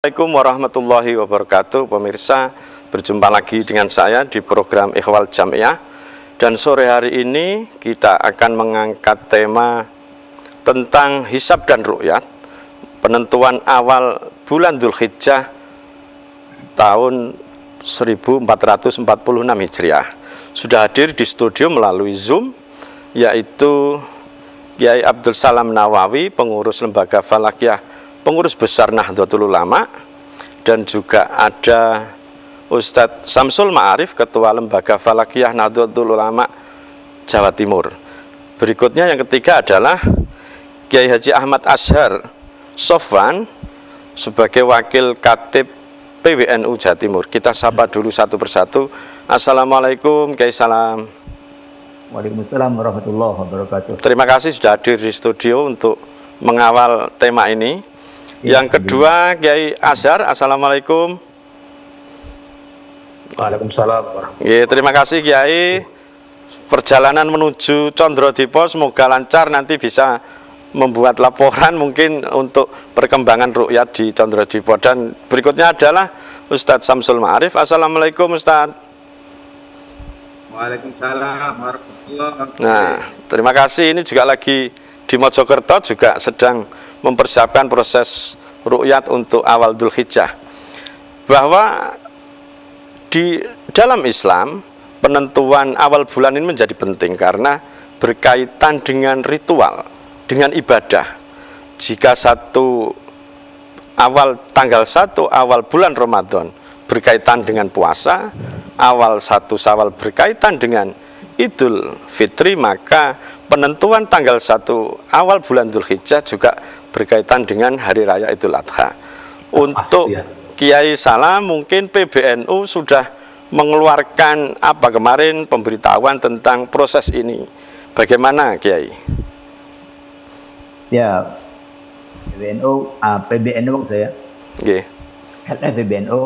Assalamualaikum warahmatullahi wabarakatuh. Pemirsa, berjumpa lagi dengan saya di program Ikhwal Jamiah. Dan sore hari ini kita akan mengangkat tema tentang hisab dan ru'yat, penentuan awal bulan Dzulhijjah tahun 1446 Hijriah. Sudah hadir di studio melalui Zoom, yaitu Kiai Abdul Salam Nawawi, pengurus Lembaga Falakiyah, pengurus besar Nahdlatul Ulama, dan juga ada Ustadz Samsul Ma'arif, Ketua Lembaga Falakiyah Nahdlatul Ulama Jawa Timur. Berikutnya yang ketiga adalah Kiai Haji Ahmad Ashar Sofwan sebagai Wakil Khatib PWNU Jawa Timur. Kita sapa dulu satu persatu. Assalamualaikum Kiai, salam. Waalaikumsalam warahmatullahi wabarakatuh. Terima kasih sudah hadir di studio untuk mengawal tema ini. Yang kedua, Kiai Ashar, assalamualaikum. Waalaikumsalam warahmatullahi wabarakatuh. Terima kasih Kiai. Perjalanan menuju Condrodipo semoga lancar, nanti bisa membuat laporan mungkin untuk perkembangan ru'yat di Condrodipo. Dan berikutnya adalah Ustadz Samsul Ma'arif. Assalamualaikum Ustadz. Waalaikumsalam warahmatullahi wabarakatuh. Nah, terima kasih. Ini juga lagi di Mojokerto, juga sedang mempersiapkan proses ru'yat untuk awal Dzulhijjah. Bahwa di dalam Islam penentuan awal bulan ini menjadi penting karena berkaitan dengan ritual, dengan ibadah. Jika tanggal 1 awal bulan Ramadan berkaitan dengan puasa, awal 1 Syawal berkaitan dengan Idul Fitri, maka penentuan tanggal 1 awal bulan Dzulhijjah juga berkaitan dengan Hari Raya Idul Adha. Untuk Kiai Salam, mungkin PBNU sudah mengeluarkan apa kemarin pemberitahuan tentang proses ini. Bagaimana Kiai? Ya, PBNU saya. Nggih. PBNU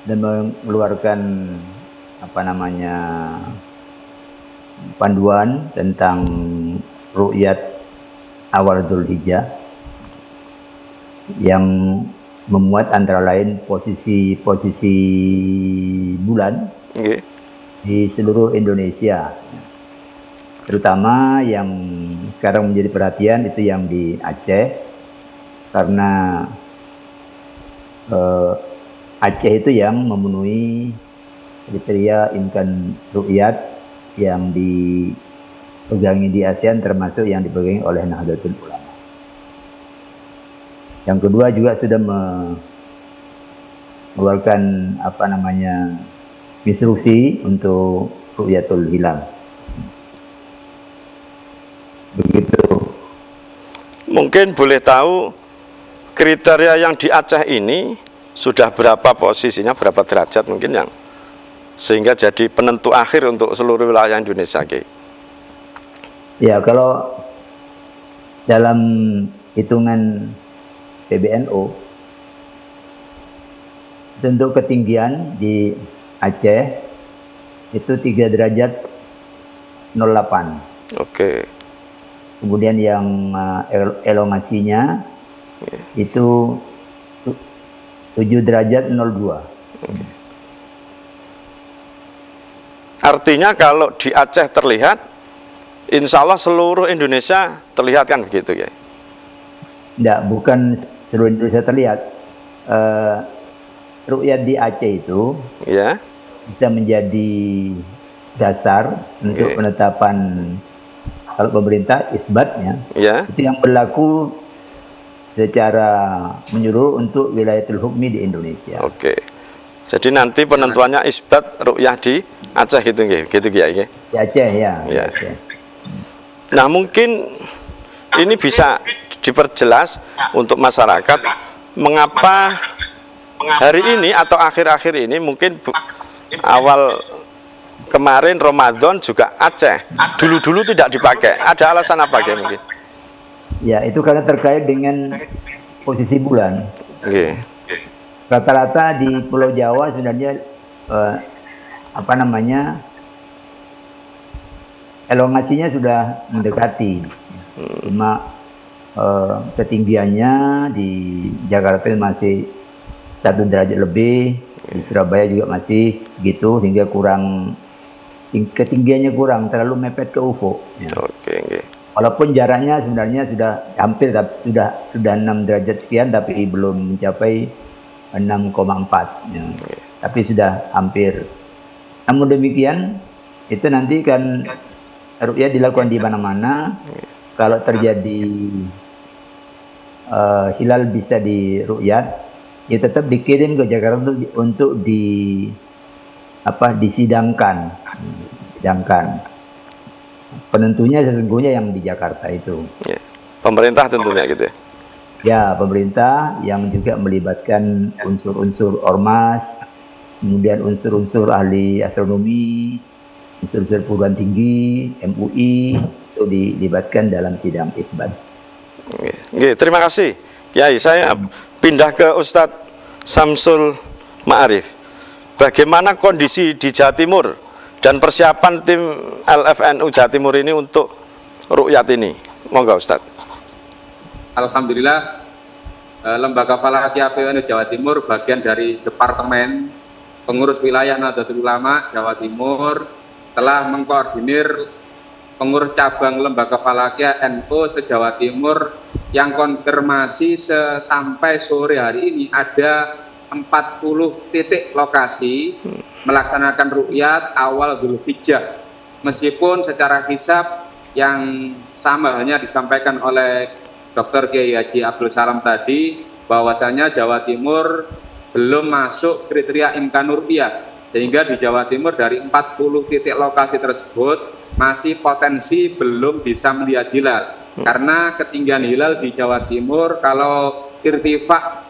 dan mengeluarkan panduan tentang ru'yat awal Dzulhijjah yang memuat antara lain posisi bulan di seluruh Indonesia, terutama yang sekarang menjadi perhatian itu yang di Aceh, karena Aceh itu yang memenuhi kriteria imkan ru'yat yang dipegangi di ASEAN, termasuk yang dipegangi oleh Nahdlatul Ulama. Yang kedua juga sudah mengeluarkan instruksi untuk ru'yatul hilal. Begitu. Mungkin boleh tahu kriteria yang di Aceh ini sudah berapa posisinya, berapa derajat mungkin yang sehingga jadi penentu akhir untuk seluruh wilayah Indonesia, Kiai? Ya, kalau dalam hitungan PBNU, untuk ketinggian di Aceh itu 3 derajat 08. Oke. Kemudian yang elongasinya itu 7 derajat 02. Artinya kalau di Aceh terlihat, insya Allah seluruh Indonesia terlihat, kan begitu ya? Tidak, bukan seluruh Indonesia terlihat. Ru'yat di Aceh itu bisa menjadi dasar untuk penetapan, kalau pemerintah isbatnya, itu yang berlaku secara menyeluruh untuk wilayatul hukmi di Indonesia. Oke. Jadi nanti penentuannya isbat ru'yah di Aceh gitu Kiai? Di Aceh, ya. Aceh. Nah, mungkin ini bisa diperjelas untuk masyarakat mengapa hari ini atau akhir-akhir ini, mungkin awal kemarin Ramadan juga Aceh, dulu-dulu tidak dipakai. Ada alasan apa Kiai mungkin? Ya, itu karena terkait dengan posisi bulan. Rata-rata di Pulau Jawa sebenarnya elongasinya sudah mendekati, cuma ketinggiannya di Jakarta masih 1 derajat lebih, di Surabaya juga masih gitu, hingga ketinggiannya kurang terlalu mepet ke UFO. Ya. Oke. Walaupun jaraknya sebenarnya sudah hampir, sudah 6 derajat sekian, tapi belum mencapai 6,4. Ya. Tapi sudah hampir. Namun demikian, itu nanti kan ru'yat dilakukan di mana-mana. Kalau terjadi hilal bisa di ru'yat, ya tetap dikirim ke Jakarta untuk disidangkan. Penentunya sesungguhnya yang di Jakarta itu. Ya. Pemerintah tentunya gitu ya. Ya, pemerintah yang juga melibatkan unsur-unsur ormas, kemudian unsur-unsur ahli astronomi, unsur-unsur perguruan tinggi, MUI, itu dilibatkan dalam sidang isbat. Oke, terima kasih. Kiai, saya pindah ke Ustadz Samsul Ma'arif. Bagaimana kondisi di Jawa Timur dan persiapan tim LFNU Jawa Timur ini untuk ru'yat ini? Monggo Ustadz. Alhamdulillah, Lembaga Falakiyah PWNU Jawa Timur bagian dari Departemen Pengurus Wilayah Nahdlatul Ulama Jawa Timur telah mengkoordinir pengurus cabang Lembaga Falakiyah NU se-Jawa Timur yang konfirmasi sampai sore hari ini ada 40 titik lokasi melaksanakan ru'yat awal Dzulhijjah. Meskipun secara hisab yang sama hanya disampaikan oleh Dr. Kiai Haji Abdul Salam tadi, bahwasanya Jawa Timur belum masuk kriteria imkanur ru'yah, sehingga di Jawa Timur dari 40 titik lokasi tersebut masih potensi belum bisa melihat hilal. Karena ketinggian hilal di Jawa Timur kalau irtifak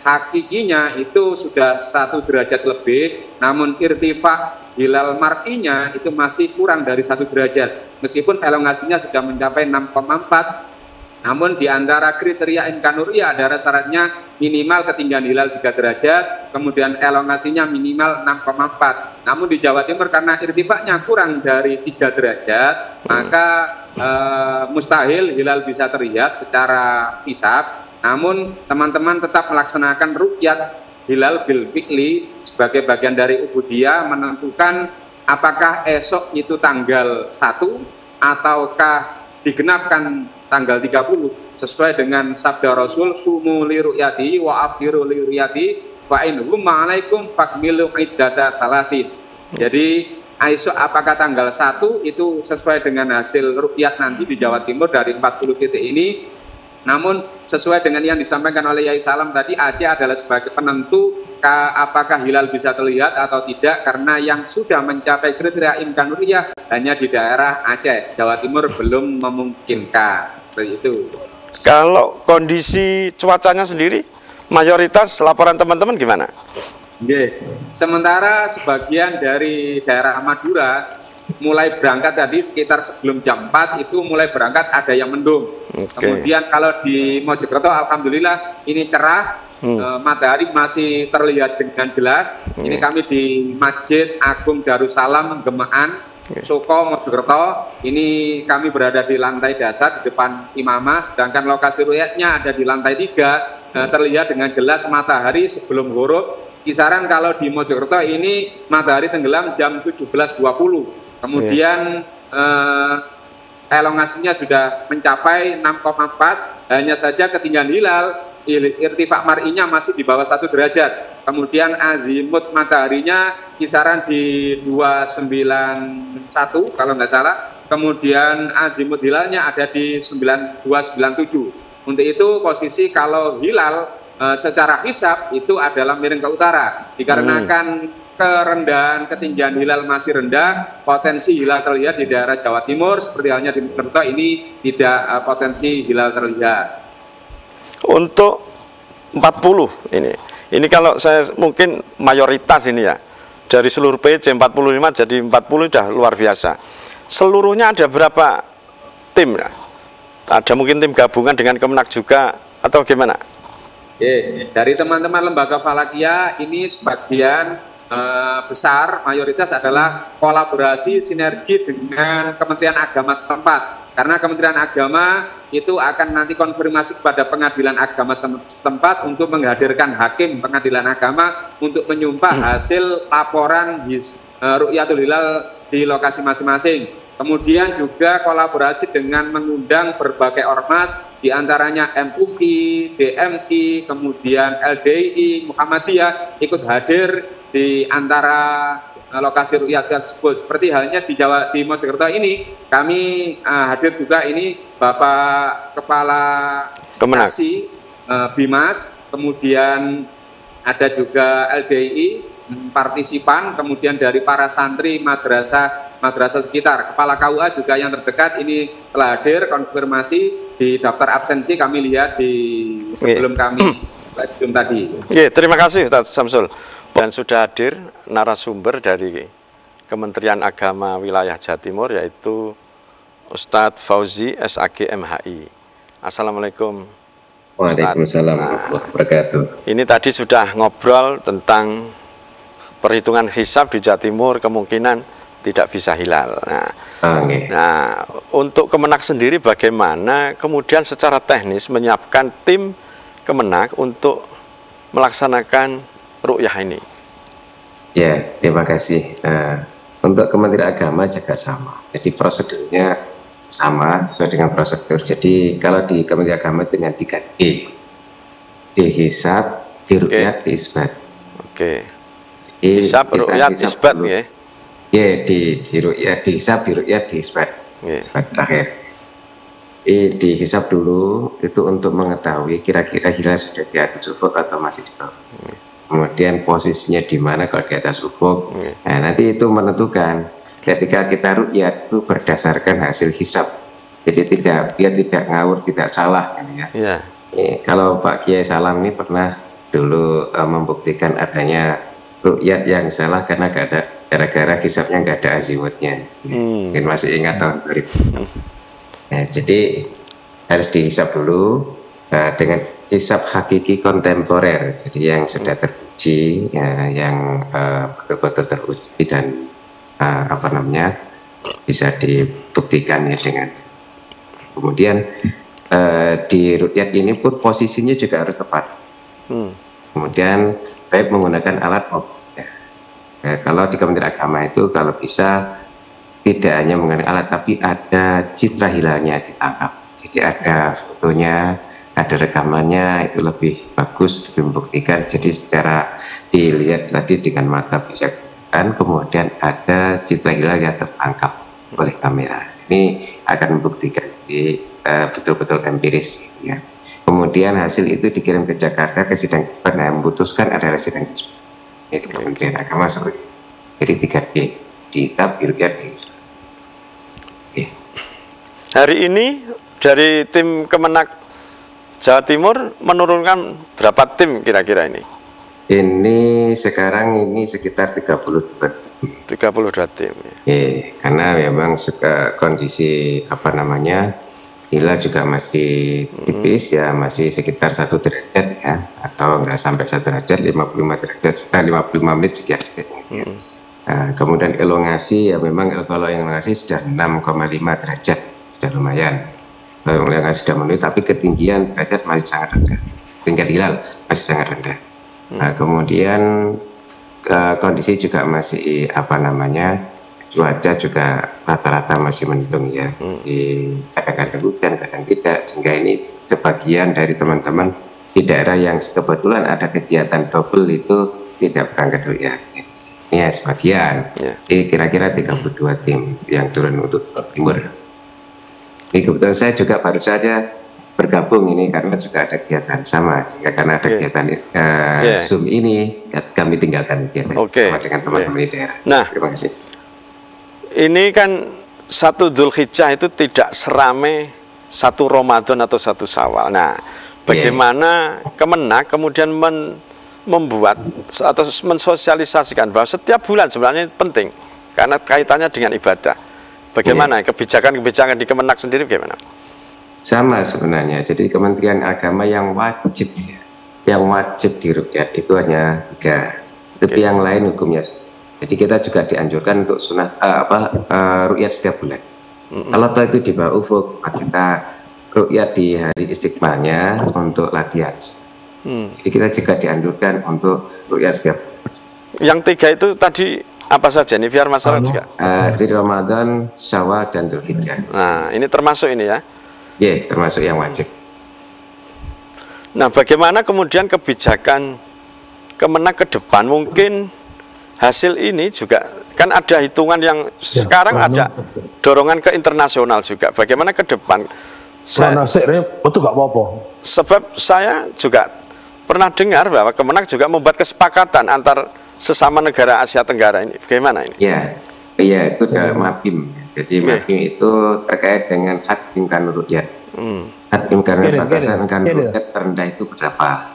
hakikinya itu sudah 1 derajat lebih, namun irtifak hilal mar'inya itu masih kurang dari 1 derajat. Meskipun elongasinya sudah mencapai 6,4, namun di antara kriteria imkanur ru'yah ada syaratnya minimal ketinggian hilal 3 derajat, kemudian elongasinya minimal 6,4. Namun di Jawa Timur karena irtifaknya kurang dari 3 derajat, maka mustahil hilal bisa terlihat secara hisab. Namun teman-teman tetap melaksanakan ru'yat hilal bil fi'li sebagai bagian dari ubudiyah, menentukan apakah esok itu tanggal 1 ataukah digenapkan tanggal 30 sesuai dengan sabda Rasul, sumu li ru'yati wa afdiru li ru'yati fa in humma alaikum fakmilu iddata talatin. Jadi esok apakah tanggal 1 itu sesuai dengan hasil ru'yat nanti di Jawa Timur dari 40 titik ini. Namun sesuai dengan yang disampaikan oleh Yai Salam tadi, Aceh adalah sebagai penentu apakah hilal bisa terlihat atau tidak, karena yang sudah mencapai kriteria imkanur ru'yah hanya di daerah Aceh. Jawa Timur belum memungkinkan. Seperti itu. Kalau kondisi cuacanya sendiri, mayoritas laporan teman-teman gimana? Sementara sebagian dari daerah Madura mulai berangkat tadi sekitar sebelum jam 4 itu mulai berangkat ada yang mendung. Kemudian kalau di Mojokerto alhamdulillah ini cerah, matahari masih terlihat dengan jelas. Ini kami di Masjid Agung Darussalam Gemaan, Soko, Mojokerto. Ini kami berada di lantai dasar di depan imamah, sedangkan lokasi ru'yatnya ada di lantai 3. Terlihat dengan jelas matahari sebelum ghurub. Kisaran kalau di Mojokerto ini matahari tenggelam jam 17.20. Kemudian elongasinya sudah mencapai 6,4, hanya saja ketinggian hilal irtifak mar'inya masih di bawah 1 derajat. Kemudian azimut mataharinya kisaran di 291 kalau nggak salah. Kemudian azimut hilalnya ada di 9297. Untuk itu posisi kalau hilal secara hisab itu adalah miring ke utara, dikarenakan kerendahan ketinggian hilal masih rendah, potensi hilal terlihat di daerah Jawa Timur seperti halnya di Mojokerto ini tidak potensi hilal terlihat. Untuk 40 ini kalau saya mungkin mayoritas ini ya, dari seluruh PC 45 jadi 40 sudah luar biasa. Seluruhnya ada berapa tim ya? Ada mungkin tim gabungan dengan Kemenak juga atau gimana? Dari teman-teman Lembaga Falakiyah ini sebagian besar mayoritas adalah kolaborasi sinergi dengan Kementerian Agama setempat. karena Kementerian Agama itu akan nanti konfirmasi kepada pengadilan agama setempat untuk menghadirkan hakim pengadilan agama untuk menyumpah hasil laporan Ru'yatul Hilal di lokasi masing-masing. Kemudian juga kolaborasi dengan mengundang berbagai ormas, diantaranya MUI, DMI, kemudian LDI, Muhammadiyah ikut hadir di antara lokasi ru'yat tersebut. Seperti halnya di Mojokerto ini, kami hadir juga ini Bapak Kepala Kasih Bimas, kemudian ada juga LDI partisipan, kemudian dari para santri madrasah sekitar. Kepala KUA juga yang terdekat ini telah hadir, konfirmasi di daftar absensi kami lihat di sebelum kami sebelum tadi. Terima kasih Ustaz Samsul. Dan sudah hadir narasumber dari Kementerian Agama Wilayah Jawa Timur, yaitu Ustadz Fauzi SAG MHI. Assalamualaikum. Waalaikumsalam warahmatullahi wabarakatuh. Ini tadi sudah ngobrol tentang perhitungan hisab di Jawa Timur, kemungkinan tidak bisa hilal. Nah, untuk Kemenak sendiri bagaimana kemudian secara teknis menyiapkan tim Kemenak untuk melaksanakan ru'yah ini? Ya, terima kasih. Untuk Kementerian Agama juga sama. Jadi prosedurnya sama sesuai dengan prosedur. Jadi kalau di Kementerian Agama dengan 3E, dihisab, diru'yat, diisbat. Hisab, ru'yat, isbat ya. Ya, diru'yat, dihisab, diru'yat, diisbat. Terakhir. Dihisab dulu itu untuk mengetahui kira-kira hilal sudah di atas ufuk atau masih di bawah. Kemudian posisinya di mana kalau di atas ufuk. Nah, nanti itu menentukan ketika kita ru'yat itu berdasarkan hasil hisab. Jadi dia tidak ngawur, tidak salah ya. Kalau Pak Kiai Salam ini pernah dulu membuktikan adanya ru'yat yang salah karena gara-gara hisabnya nggak ada azimutnya. Mungkin masih ingat tahun 2000. Nah, jadi harus dihisab dulu dengan hisab hakiki kontemporer, jadi yang sudah teruji, yang betul-betul teruji dan bisa dibuktikan ya dengan. Kemudian di ru'yat ini pun posisinya juga harus tepat. Kemudian baik menggunakan alat optik. Kalau di Kementerian Agama itu kalau bisa tidak hanya menggunakan alat, tapi ada citra hilalnya ditangkap. Jadi ada fotonya, ada rekamannya, itu lebih bagus, lebih membuktikan. Jadi secara dilihat tadi dengan mata bisa kan, kemudian ada citra hilal yang tertangkap oleh kamera. Ini akan membuktikan betul-betul empiris ya. Kemudian hasil itu dikirim ke Jakarta ke sidang isbat. Nah, memutuskan adalah sidang isbat. Jadi Kementerian Agama seperti itu. Jadi 3D, dihisab, diru'yat, diisbat. Hari ini dari tim Kemenak Jawa Timur menurunkan berapa tim kira-kira ini? Ini sekarang ini sekitar 32 tim. Karena memang kondisi hilal juga masih tipis ya, masih sekitar 1 derajat ya, atau enggak sampai 1 derajat, 55 derajat, 55 menit sekian. Kemudian elongasi ya, memang kalau elongasi sudah 6,5 derajat, sudah lumayan. Elongasi sudah memenuhi, tapi ketinggian derajat masih sangat rendah, tingkat hilal masih sangat rendah. Kemudian kondisi juga masih cuaca juga rata-rata masih mendung ya, kadang-kadang hujan, kadang tidak, sehingga ini sebagian dari teman-teman di daerah yang kebetulan ada kegiatan double itu tidak berangkat ya. Ini ya sebagian, jadi kira-kira 32 tim yang turun untuk timur. Ini kebetulan saya juga baru saja bergabung ini karena juga ada kegiatan sama, sehingga karena ada kegiatan Zoom ini kami tinggalkan kegiatan sama dengan teman-teman di daerah. Nah, terima kasih. Ini kan 1 Dzulhijjah itu tidak serame 1 Ramadan atau 1 Syawal. Nah, bagaimana Kemenak kemudian membuat atau mensosialisasikan bahwa setiap bulan sebenarnya penting karena kaitannya dengan ibadah. Bagaimana kebijakan-kebijakan di Kemenak sendiri bagaimana? Sama sebenarnya. Jadi Kementerian Agama yang wajib di ru'yat itu hanya 3. Tapi yang lain hukumnya. Jadi kita juga dianjurkan untuk ru'yat setiap bulan. Kalau toh itu di bawah ufuk, maka kita ru'yat di hari istiqbalnya untuk latihan. Jadi kita juga dianjurkan untuk ru'yat setiap. Yang 3 itu tadi apa saja ini biar masyarakat juga? Jadi Ramadan, Syawal, dan Dzulhijjah. Nah, ini termasuk ini ya? Iya, termasuk yang wajib. Nah, bagaimana kemudian kebijakan Kemenak ke depan? Mungkin hasil ini juga kan ada hitungan yang sekarang ada dorongan ke internasional juga. Bagaimana ke depan? Sebab saya juga pernah dengar bahwa Kemenak juga membuat kesepakatan antar sesama negara Asia Tenggara ini. Bagaimana ini? Iya, itu udah MAPIM. Jadi MAPIM itu terkait dengan hak imkan ru'yat. Hak imkan batasan imkan ru'yat terendah itu berapa?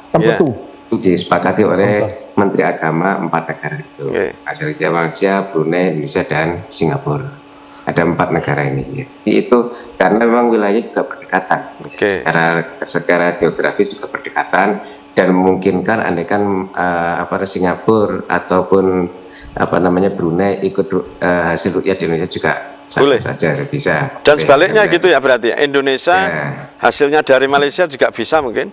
Itu disepakati oleh Menteri Agama 4 negara itu. Malaysia, Malaysia, Brunei, Indonesia, dan Singapura. Ada 4 negara ini. Jadi itu karena memang wilayah juga berdekatan. Secara geografis juga berdekatan dan memungkinkan andaikan Singapura ataupun Brunei ikut hasil ru'yat di Indonesia juga boleh saja bisa. Dan sebaliknya gitu ya berarti Indonesia hasilnya dari Malaysia juga bisa mungkin?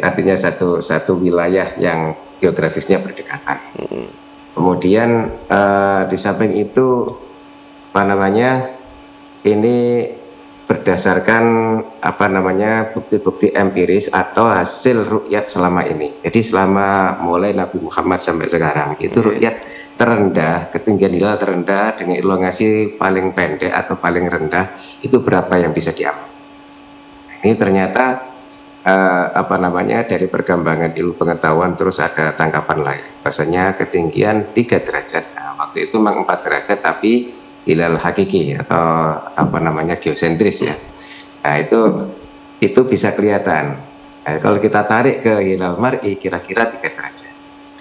Artinya satu wilayah yang geografisnya berdekatan. Kemudian di samping itu ini berdasarkan bukti-bukti empiris atau hasil ru'yat selama ini. Jadi selama mulai Nabi Muhammad sampai sekarang itu ru'yat terendah, ketinggian hilal terendah dengan elongasi paling pendek atau paling rendah itu berapa yang bisa diambil. Ini ternyata dari perkembangan ilmu pengetahuan terus ada tangkapan lain. Bahasanya ketinggian 3 derajat. Nah, waktu itu memang 4 derajat tapi hilal hakiki atau geosentris ya. Nah, itu bisa kelihatan. Nah, kalau kita tarik ke hilal mar'i kira-kira 3 derajat.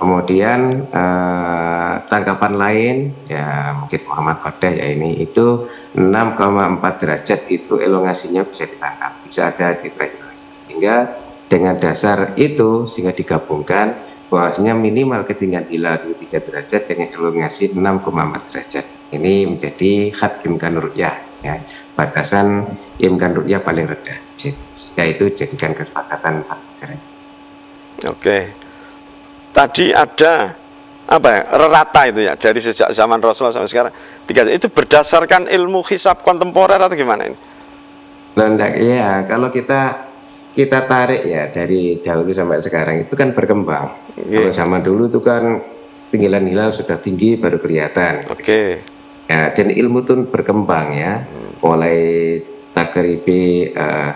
Kemudian tangkapan lain ya mungkin Muhammad Qadah ya ini itu 6,4 derajat itu elongasinya bisa ditangkap, bisa ada di sehingga dengan dasar itu sehingga digabungkan bahwasanya minimal ketinggian hilal 3 derajat dengan elongasi 6,4 derajat. Ini menjadi had imkan ru'yah ya, batasan imkan ru'yah paling rendah. Sehingga itu jadikan kesepakatan 4 negara. Tadi ada rata itu ya dari sejak zaman Rasulullah sampai sekarang 3 itu berdasarkan ilmu hisab kontemporer atau gimana ini? Ya kalau kita tarik ya dari dahulu sampai sekarang itu kan berkembang. Kalau zaman dulu itu kan ketinggian hilal sudah tinggi baru kelihatan. Ya, dan ilmu itu berkembang ya, mulai takribi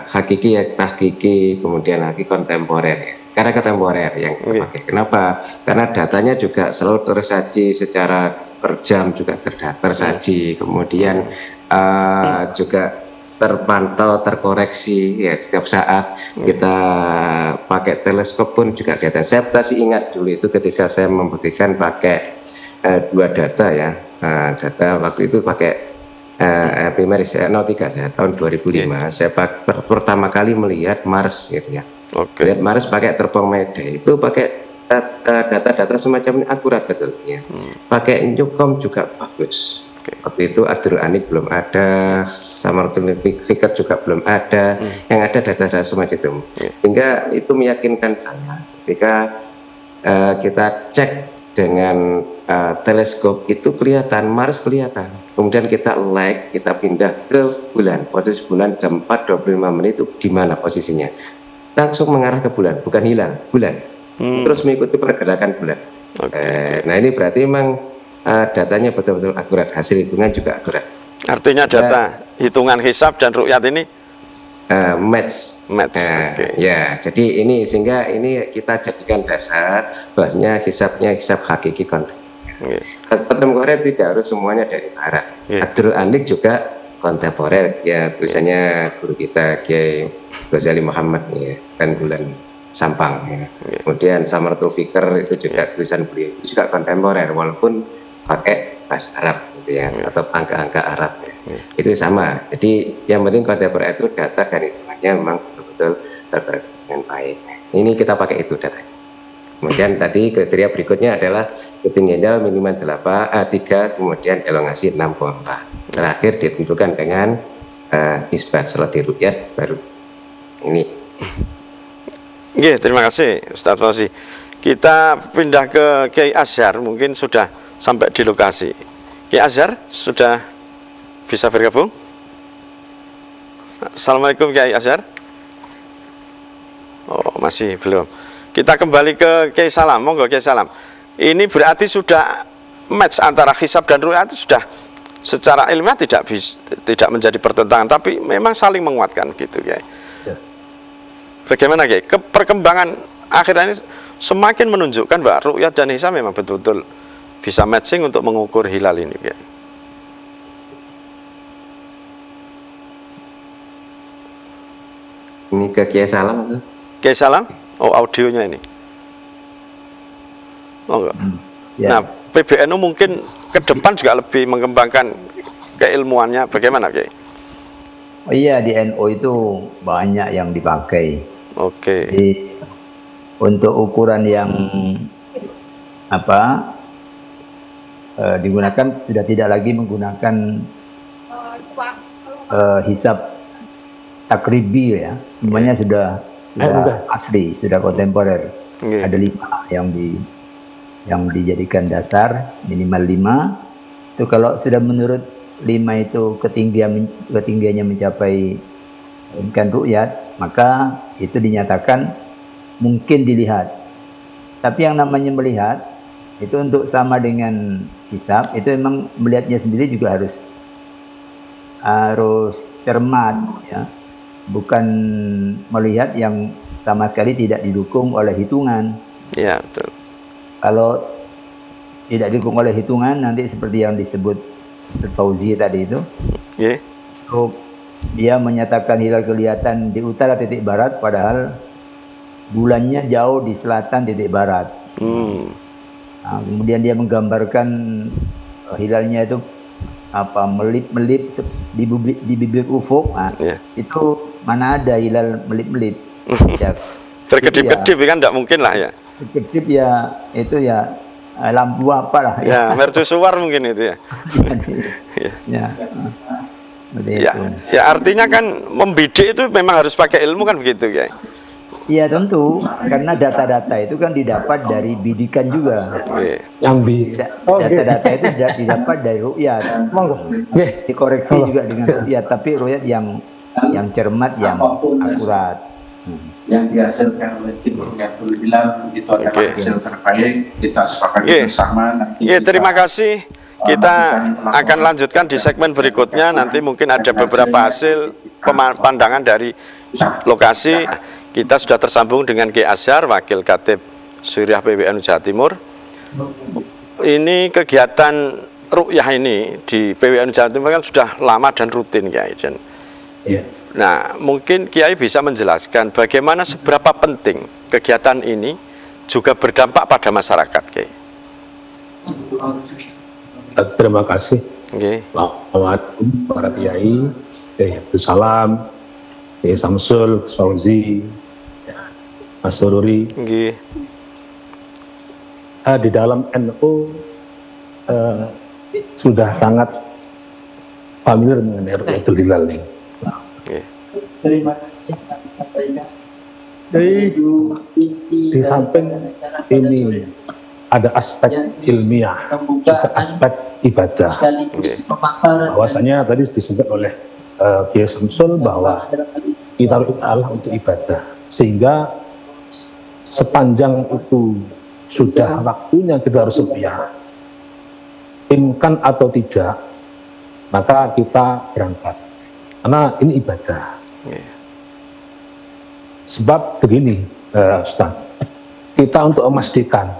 hakiki ya tahkiki, kemudian hakiki kontemporer ya. Sekarang kontemporer yang kita pakai. Kenapa? Karena datanya juga selalu tersaji secara per jam juga tersaji, kemudian juga terpantau, terkoreksi ya setiap saat. Kita pakai teleskop pun juga kelihatan. Saya masih ingat dulu itu ketika saya membuktikan pakai 2 data ya, data waktu itu pakai Primaris 03 saya tahun 2005. Saya pertama kali melihat Mars gitu ya. Lihat Mars pakai terbang Mayday itu pakai data-data semacam ini akurat betul ya. Pakai Newcom juga bagus. Waktu itu Adroanik belum ada, Samartul Fikr juga belum ada, yang ada data-data semacam itu. Sehingga itu meyakinkan saya ketika kita cek dengan teleskop itu kelihatan Mars kelihatan. Kemudian kita kita pindah ke bulan, posisi bulan jam 4:25 itu di mana posisinya? Langsung mengarah ke bulan, bukan hilang, bulan. Terus mengikuti pergerakan bulan. Nah ini berarti memang datanya betul-betul akurat, hasil hitungan juga akurat. Artinya data hitungan hisab dan ru'yat ini match. Ya, jadi ini sehingga ini kita jadikan dasar bahwasanya hisabnya hisab hakiki kontemporer. Kontemporer tidak harus semuanya dari barat. Adroanik juga kontemporer ya, tulisannya guru kita Kiai Ghazali Muhammad ya, kan bulan Sampang ya. Kemudian Samartul Fikr itu juga tulisan beliau juga kontemporer walaupun pakai bahasa Arab gitu ya, atau angka-angka Arab ya. Itu sama. Jadi yang penting kontemporer itu data dan hitungannya memang betul-betul terbaik dengan baik. Ini kita pakai itu datanya. Kemudian tadi kriteria berikutnya adalah ketinggian minimal 3, kemudian elongasi 6,4. Terakhir ditentukan dengan isbat setelah diruyat baru ini. Oke, terima kasih Ustaz Fauzi. Kita pindah ke Kiai Azhar, mungkin sudah sampai di lokasi. Kiai Azhar sudah bisa bergabung? Assalamualaikum Kiai Azhar. Oh, masih belum. Kita kembali ke Kiai Salam. Monggo Kiai Salam. Ini berarti sudah match antara hisab dan ru'yat, sudah secara ilmiah tidak menjadi pertentangan, tapi memang saling menguatkan gitu Kiai. Bagaimana Kiai? Perkembangan akhirnya ini semakin menunjukkan bahwa ru'yat dan hisab memang betul-betul bisa matching untuk mengukur hilal ini Kiai. Ini ke Kiai Salam atau? Kiai Salam? Oh, audionya ini. Oh enggak. Ya. Nah, PBNU mungkin ke depan juga lebih mengembangkan keilmuannya. Bagaimana Kiai? Oh iya, di NU itu banyak yang dipakai. Oke. Jadi, untuk ukuran yang digunakan sudah tidak lagi menggunakan hisab takribi ya, semuanya sudah asli, sudah kontemporer. Ada 5 yang dijadikan dasar, minimal 5. Itu kalau sudah menurut 5 itu ketinggiannya mencapai imkan ru'yat, maka itu dinyatakan mungkin dilihat. Tapi yang namanya melihat itu untuk sama dengan hisab, itu memang melihatnya sendiri juga harus cermat ya. Bukan melihat yang sama sekali tidak didukung oleh hitungan. Ya, betul. Kalau tidak didukung oleh hitungan, nanti seperti yang disebut Fauzi tadi itu, dia menyatakan hilal kelihatan di utara titik barat, padahal bulannya jauh di selatan titik barat. Nah, kemudian dia menggambarkan hilalnya itu melip-melip di bibir ufuk. Nah, itu mana ada hilal melip-melip. Ya, berkedip-kedip kan tidak mungkin lah ya. Berkedip ya itu ya lampu apa lah ya. Mercusuar mungkin itu ya. Ya artinya kan membidik itu memang harus pakai ilmu kan begitu ya. Iya tentu, karena data-data itu kan didapat dari bidikan juga. Data-data itu didapat dari ru'yat. Dikoreksi juga dengan ru'yat, tapi ru'yat yang cermat, yang akurat. Yang dihasilkan oleh tim Ru'yatul Hilal itu adalah hasil terbaik, kita sepakati bersama. Terima kasih. Kita akan lanjutkan di segmen berikutnya. Nanti mungkin ada beberapa hasil pandangan dari lokasi. Kita sudah tersambung dengan Kiai Azhar, Wakil Khatib Suriah PBNU Jawa Timur. Ini kegiatan ru'yah ini di PBNU Jawa Timur kan sudah lama dan rutin Kiai. Nah, mungkin Kiai bisa menjelaskan bagaimana seberapa penting kegiatan ini juga berdampak pada masyarakat Kiai. Terima kasih. Assalamualaikum para Kiai, Kiai Abdul Salam, Kiai Samsul, Fauzi, Mas Sururi. Di dalam NU sudah sangat familiar mengenai Ru'yatul Hilal ini. Terima kasih kami sampaikan. Di samping ini ada aspek ilmiah, juga aspek ibadah. Bahwasanya tadi disebut oleh Kiai Samsul bahwa kita Allah untuk ibadah, sehingga sepanjang itu sudah waktunya kita harus ru'yah, imkan atau tidak, maka kita berangkat karena ini ibadah. Sebab begini Ustaz, kita untuk memastikan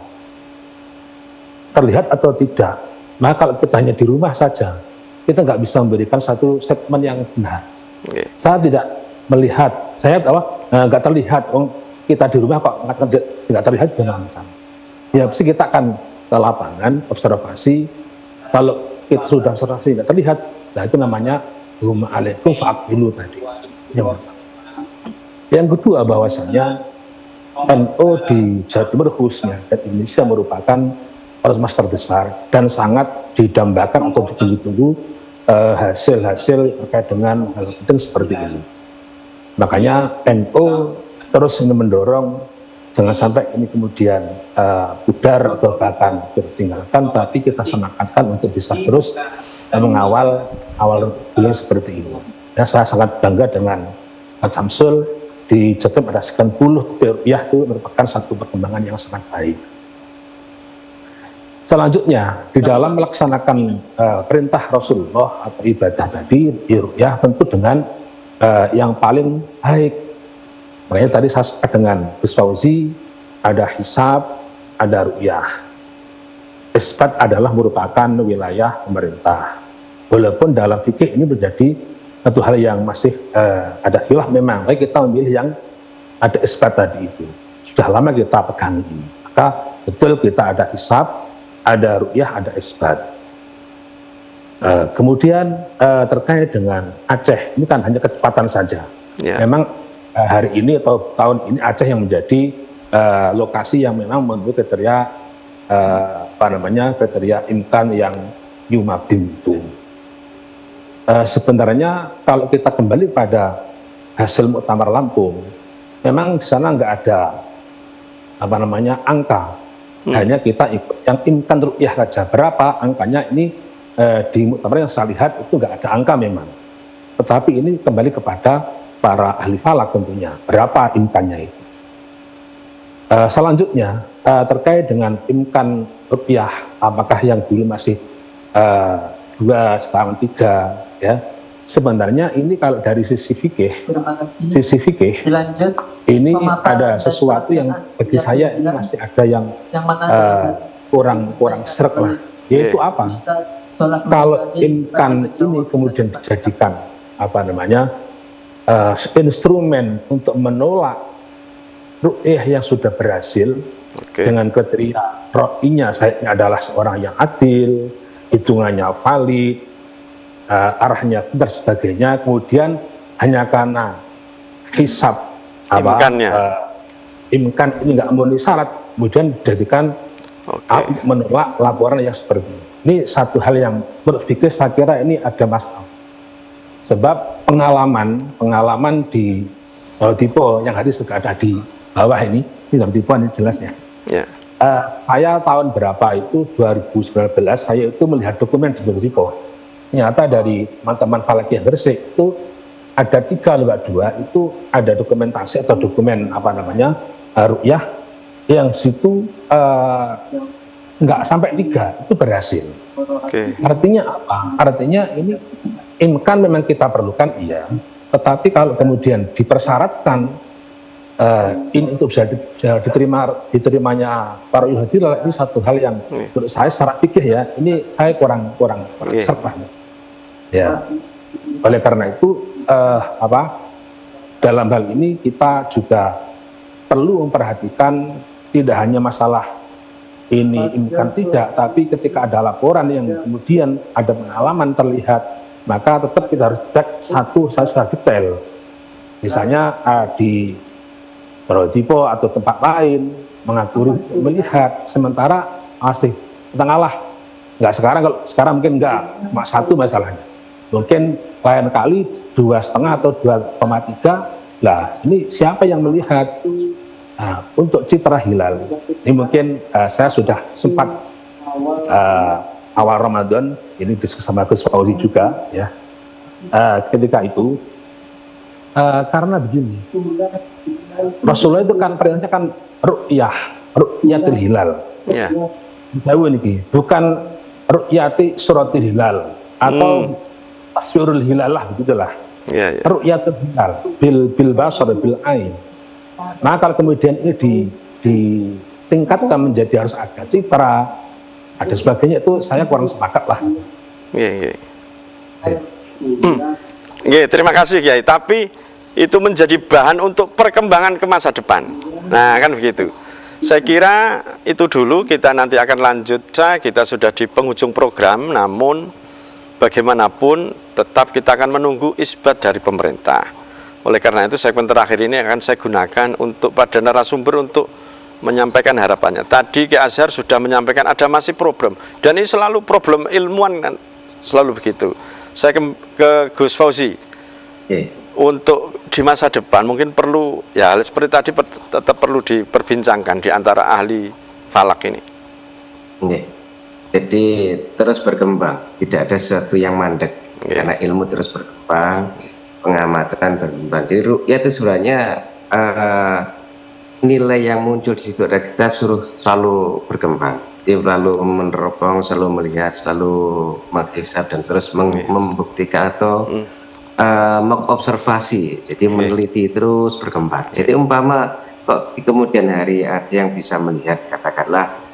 terlihat atau tidak, maka kalau kita hanya di rumah saja, kita nggak bisa memberikan satu statement yang benar. Saya tidak melihat, saya nggak terlihat, kita di rumah kok nggak terlihat dengan macam. Ya pasti kita akan ke lapangan observasi. Kalau kita sudah observasi nggak terlihat, nah itu namanya rumah alaikum fa'abdulu tadi. Yang kedua bahwasanya NU di Jawa Timur khususnya dan Indonesia merupakan ormas terbesar dan sangat didambakan atau ditunggu-tunggu hasil-hasil terkait dengan hal penting seperti ini. Makanya NU terus ini mendorong jangan sampai ini kemudian pudar atau bahkan ditinggalkan, tapi kita semangatkan untuk bisa terus mengawal beliau seperti ini. Ya, saya sangat bangga dengan Pak Samsul di Jatim ada sekian puluh rupiah, itu merupakan satu perkembangan yang sangat baik. Selanjutnya, di dalam melaksanakan perintah Rasulullah atau ibadah tadi, ru'yah tentu dengan yang paling baik. Makanya tadi saya sepakat dengan Gus Fauzi, ada hisab, ada ru'yah. Isbat adalah merupakan wilayah pemerintah. Walaupun dalam fikih ini menjadi satu hal yang masih ada khilaf memang, tapi kita memilih yang ada isbat tadi itu. Sudah lama kita pegang ini. Maka betul kita ada hisab, ada ru'yah, ada isbat. Kemudian terkait dengan Aceh, ini kan hanya kecepatan saja. Yeah. Memang hari ini atau tahun ini Aceh yang menjadi lokasi yang memang memenuhi kriteria kriteria imkan yang Yumabim itu. Sebenarnya kalau kita kembali pada hasil Muktamar Lampung, memang di sana nggak ada angka. Hanya kita ikut yang imkan ru'yah saja. Berapa angkanya ini di muktamar yang saya lihat itu nggak ada angka memang. Tetapi ini kembali kepada para ahli falak tentunya. Berapa imkannya itu. Selanjutnya terkait dengan imkan ru'yah, apakah yang dulu masih 2 sekarang 3 ya. Sebenarnya ini kalau dari sisi fikih, ini ada sesuatu yang bagi saya ini masih ada yang kurang seret lah. Yaitu apa? Kalau imkan ini kemudian dijadikan instrumen untuk menolak ru'yah yang sudah berhasil dengan kriteria ro'inya saya adalah seorang yang adil, hitungannya valid, arahnya dan sebagainya, kemudian hanya karena hisab imkan ini nggak memenuhi syarat, kemudian dijadikan menolak laporan yang seperti ini. Ini satu hal yang berpikir saya kira ini ada masalah. Sebab pengalaman di Tipo yang hadis juga ada di bawah ini dalam Tipo ini jelasnya. Yeah. Saya tahun berapa itu 2019 saya itu melihat dokumen di Tipo. Ternyata dari teman-teman Falakiyah Gresik itu ada 3/2 itu ada dokumentasi atau dokumen ru'yah yang situ nggak sampai 3 itu berhasil. Artinya apa? Artinya ini imkan memang kita perlukan iya, tetapi kalau kemudian dipersyaratkan ini untuk bisa diterimanya para yuhadilah, ini satu hal yang menurut saya secara fikih ya ini saya kurang serta. Ya, oleh karena itu dalam hal ini kita juga perlu memperhatikan tidak hanya masalah ini imkan tidak, tapi ketika ada laporan yang kemudian ada pengalaman terlihat, maka tetap kita harus cek satu secara detail. Misalnya di Tipo atau tempat lain mengatur melihat, sementara masih tengah nggak kalau sekarang mungkin nggak cuma 1 masalahnya. Mungkin lain kali 2,5 atau 2,3. Lah, ini siapa yang melihat? Untuk citra hilal, ini mungkin saya sudah sempat awal Ramadan ini diskusi sama Gus Fauzi juga ya. Ketika itu karena begini, Rasulullah itu kan perintahnya kan ru'yatul hilal. Yeah. Jauh ini, bukan ru'yati suratil hilal atau taswirul hilal lah, begitulah. Yeah. Ru'yatul hilal bil basar bil ain. Nah kalau kemudian ini ditingkatkan menjadi harus ada citra, ada sebagainya, itu saya kurang sepakat lah. Iya. Terima kasih Kiai. Tapi itu menjadi bahan untuk perkembangan ke masa depan. Nah kan begitu. Saya kira itu dulu, kita nanti akan lanjut. Kita sudah di penghujung program, namun bagaimanapun tetap kita akan menunggu isbat dari pemerintah. Oleh karena itu segmen terakhir ini akan saya gunakan untuk pada narasumber untuk menyampaikan harapannya. Tadi Ki Azhar sudah menyampaikan ada masih problem, dan ini selalu problem ilmuwan kan, selalu begitu. Saya ke Gus Fauzi. Untuk di masa depan mungkin perlu ya hal seperti tadi tetap perlu diperbincangkan di antara ahli falak ini. Jadi terus berkembang, tidak ada sesuatu yang mandek, karena ilmu terus berkembang, pengamatan berkembang. Jadi ru'yat itu sebenarnya nilai yang muncul di situ ada, kita suruh selalu berkembang, dia selalu meneropong, selalu melihat, selalu menghisap dan terus membuktikan atau mengobservasi, jadi meneliti terus berkembang. Jadi umpama kok di kemudian hari ada yang bisa melihat katakanlah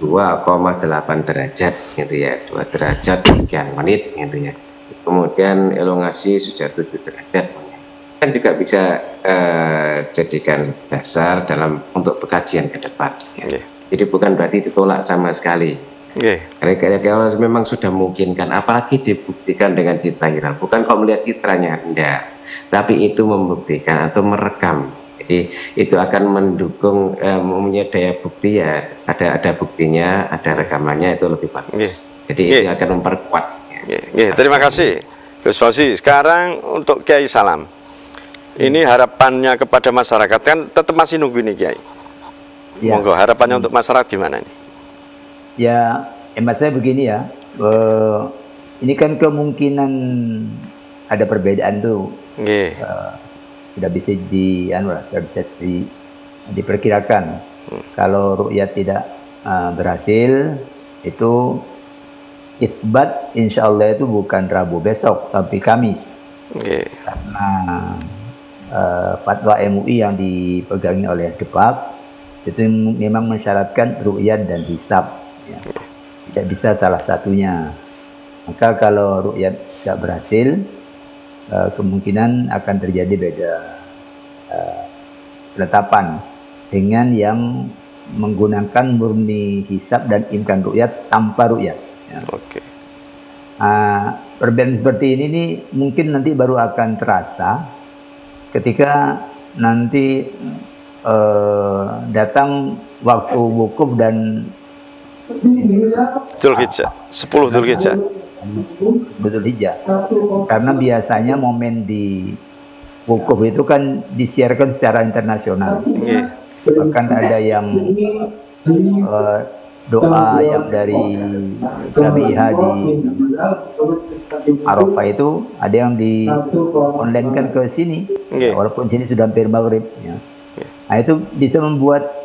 2,8 derajat gitu ya, 2 derajat sekian menit gitu ya, kemudian elongasi sudah 7 derajat, kan juga bisa jadikan dasar dalam untuk pengkajian ke depan ya. Jadi bukan berarti ditolak sama sekali. Karena memang sudah memungkinkan, apalagi dibuktikan dengan citra hilal, bukan kok melihat citranya, enggak, tapi itu membuktikan atau merekam. Jadi itu akan mendukung mempunyai daya bukti ya, ada buktinya, ada rekamannya, itu lebih bagus. Jadi itu akan memperkuat. Terima kasih Gus Fauzi. Sekarang untuk Kiai Salam, ini harapannya kepada masyarakat, kan tetap masih nunggu nih Kiai. Monggo harapannya untuk masyarakat gimana nih? Ya, hemat saya begini ya, ini kan kemungkinan ada perbedaan tuh. Sudah bisa diperkirakan. Kalau ru'yat tidak berhasil, itu isbat insya Allah itu bukan Rabu besok, tapi Kamis. Karena fatwa MUI yang dipegangi oleh Depap itu memang mensyaratkan ru'yat dan hisab. Ya. Tidak bisa salah satunya. Maka kalau ru'yat tidak berhasil, kemungkinan akan terjadi beda penetapan dengan yang menggunakan murni hisab dan imkan ru'yat tanpa ru'yat. Ya. Perbedaan seperti ini nih mungkin nanti baru akan terasa ketika nanti datang waktu wukuf dan Dzulhijjah, 10 Dzulhijjah. Betul hijau. Karena biasanya momen di wukuf itu kan disiarkan secara internasional. Bahkan ada yang doa yang dari Jami'ah di Arafah itu ada yang di online kan ke sini, walaupun sini sudah hampir maghrib. Ya. Nah itu bisa membuat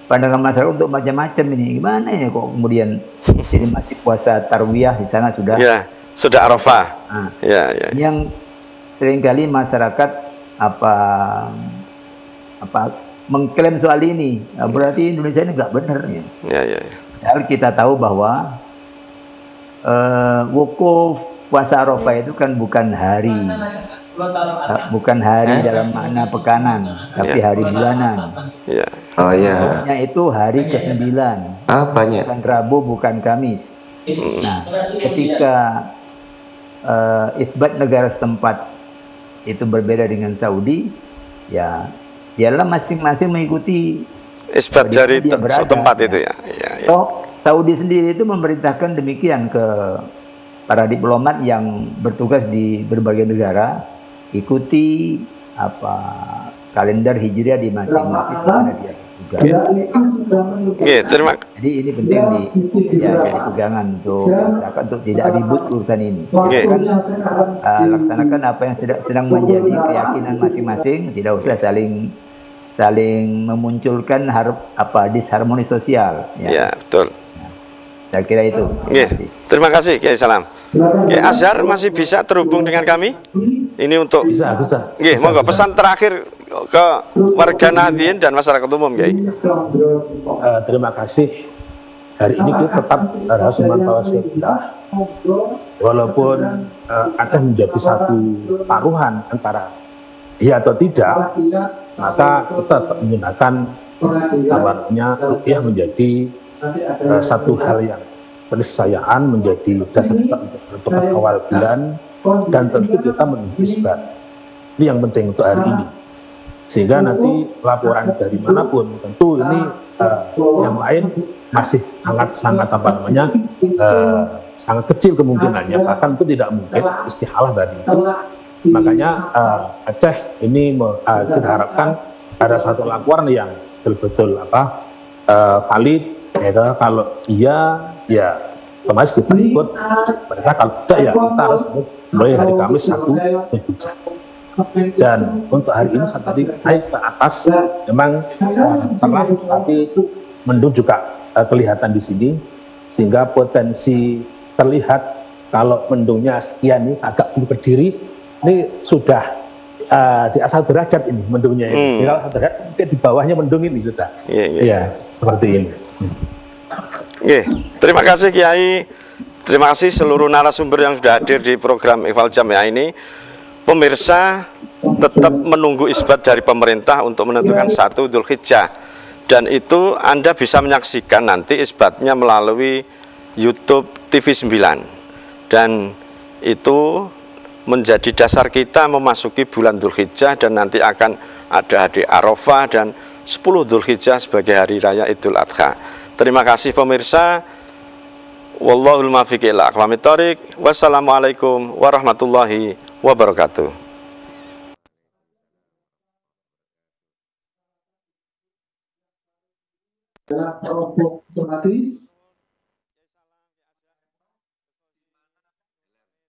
pandangan masyarakat untuk macam-macam ini. Gimana ya kok kemudian jadi masih puasa tarwiyah di sana sudah Arafah. Yang seringkali masyarakat mengklaim soal ini, berarti Indonesia ini nggak benar ya. Padahal kita tahu bahwa wukuf puasa Arafah itu kan bukan hari dalam makna pekanan, tapi hari bulanan. Pokoknya itu hari ke-9. Bukan Rabu, bukan Kamis. Nah, ketika isbat negara setempat itu berbeda dengan Saudi, ya biarlah masing-masing mengikuti isbat dari setempat itu ya. Saudi sendiri itu memerintahkan demikian ke para diplomat yang bertugas di berbagai negara, ikuti kalender hijriah di masing-masing negara dia juga. Jadi ini penting jadi pegangan untuk masyarakat untuk tidak ribut urusan ini. Laksanakan apa yang sedang menjadi keyakinan masing-masing, tidak usah saling memunculkan disharmoni sosial. Ya, betul. Saya kira itu. Terima kasih Kiai Salam. Kiai Azhar masih bisa terhubung dengan kami? Ini untuk monggo pesan terakhir ke warga Nahdien dan masyarakat umum, Kiai. Terima kasih. Hari ini kita tetap harus memantau kita, walaupun Aceh menjadi satu taruhan antara iya atau tidak, maka kita tetap menggunakan tawarnya rupiah menjadi satu hal yang keniscayaan, menjadi dasar kita untuk menentukan awal bulan, dan tentu kita menunggu isbat. Ini yang penting untuk hari ini. Sehingga nanti laporan dari manapun, tentu ini yang lain masih sangat apa namanya, sangat kecil kemungkinannya, bahkan itu tidak mungkin istihalah tadi. Makanya Aceh ini kita harapkan ada satu laporan yang betul-betul valid. Ya, kalau iya ya otomatis kita ikut. Mereka kalau tidak ya kita harus mulai hari Kamis 1 Zulhijjah. Dan untuk hari ini saat tadi naik ke atas memang cerah, tapi mendung juga kelihatan di sini, sehingga potensi terlihat kalau mendungnya sekian ini agak berdiri, ini sudah di atas 1 derajat ini mendungnya ini. Kalau 1 derajat mungkin di bawahnya mendung ini sudah. Ya, seperti ini. Terima kasih Kiai. Terima kasih seluruh narasumber yang sudah hadir di program Ikhwal Jamiah ini. Pemirsa tetap menunggu isbat dari pemerintah untuk menentukan 1 Zulhijjah, dan itu Anda bisa menyaksikan nanti isbatnya melalui YouTube TV9, dan itu menjadi dasar kita memasuki bulan Zulhijjah, dan nanti akan ada hari Arafah dan 10 Zulhijjah sebagai hari raya Idul Adha. Terima kasih pemirsa. Wallahul muwaffiq ila aqwamit thoriq. Wassalamualaikum warahmatullahi wabarakatuh. Otomatis